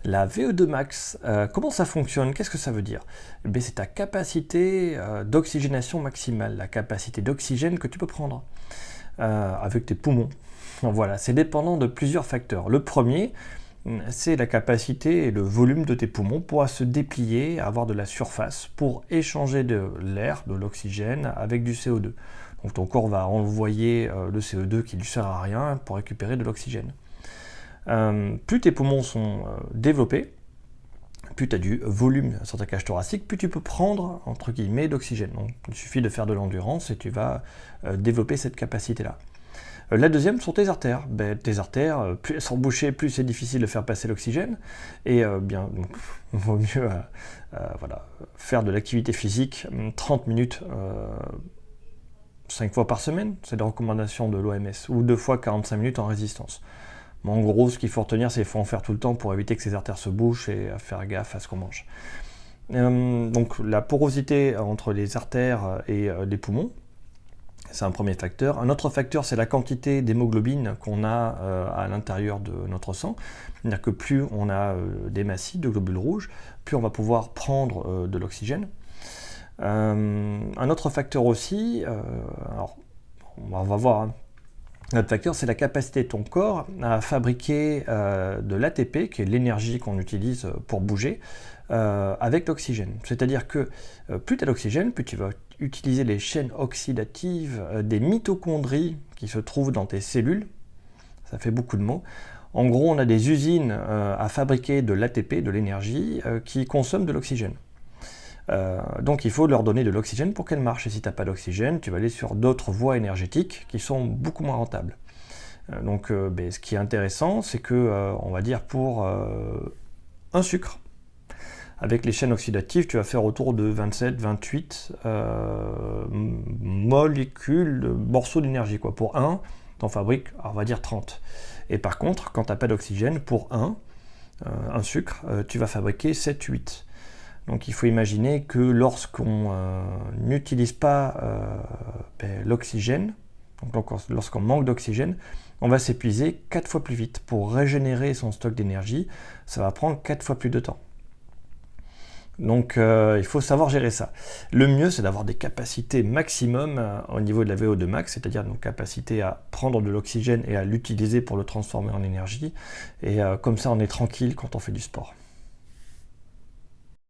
La VO2 max, comment ça fonctionne? Qu'est-ce que ça veut dire? Eh bien, c'est ta capacité d'oxygénation maximale, la capacité d'oxygène que tu peux prendre avec tes poumons. Voilà, c'est dépendant de plusieurs facteurs. Le premier, c'est la capacité et le volume de tes poumons pour se déplier, avoir de la surface, pour échanger de l'air, de l'oxygène, avec du CO2. Donc ton corps va envoyer le CO2 qui ne lui sert à rien pour récupérer de l'oxygène. Plus tes poumons sont développés, plus tu as du volume sur ta cage thoracique, plus tu peux prendre, entre guillemets, d'oxygène. Donc il suffit de faire de l'endurance et tu vas développer cette capacité-là. La deuxième sont tes artères. Tes artères, plus elles sont bouchées, plus c'est difficile de faire passer l'oxygène. Et bien, donc, il vaut mieux voilà, faire de l'activité physique 30 minutes 5 fois par semaine. C'est la recommandation de l'OMS. Ou 2 fois 45 minutes en résistance. Mais en gros, ce qu'il faut retenir, c'est qu'il faut en faire tout le temps pour éviter que ces artères se bouchent et faire gaffe à ce qu'on mange. Donc la porosité entre les artères et les poumons, c'est un premier facteur. Un autre facteur, c'est la quantité d'hémoglobine qu'on a à l'intérieur de notre sang. C'est-à-dire que plus on a d'hématies, de globules rouges, plus on va pouvoir prendre de l'oxygène. Un autre facteur aussi, alors on va voir, hein. Notre facteur, c'est la capacité de ton corps à fabriquer de l'ATP, qui est l'énergie qu'on utilise pour bouger, avec l'oxygène. C'est-à-dire que plus tu as d'oxygène, plus tu vas utiliser les chaînes oxydatives des mitochondries qui se trouvent dans tes cellules. Ça fait beaucoup de mots. En gros, on a des usines à fabriquer de l'ATP, de l'énergie, qui consomment de l'oxygène. Donc il faut leur donner de l'oxygène pour qu'elles marchent. Et si tu n'as pas d'oxygène, tu vas aller sur d'autres voies énergétiques qui sont beaucoup moins rentables. Donc ce qui est intéressant, c'est que, on va dire pour un sucre, avec les chaînes oxydatives, tu vas faire autour de 27-28 molécules, de morceaux d'énergie. Pour un, tu en fabriques, on va dire 30. Et par contre, quand tu n'as pas d'oxygène, pour un sucre, tu vas fabriquer 7-8. Donc il faut imaginer que lorsqu'on n'utilise pas l'oxygène, donc lorsqu'on manque d'oxygène, on va s'épuiser 4 fois plus vite. Pour régénérer son stock d'énergie, ça va prendre 4 fois plus de temps. Donc il faut savoir gérer ça. Le mieux, c'est d'avoir des capacités maximum au niveau de la VO2 max, c'est-à-dire une capacité à prendre de l'oxygène et à l'utiliser pour le transformer en énergie. Et comme ça, on est tranquille quand on fait du sport.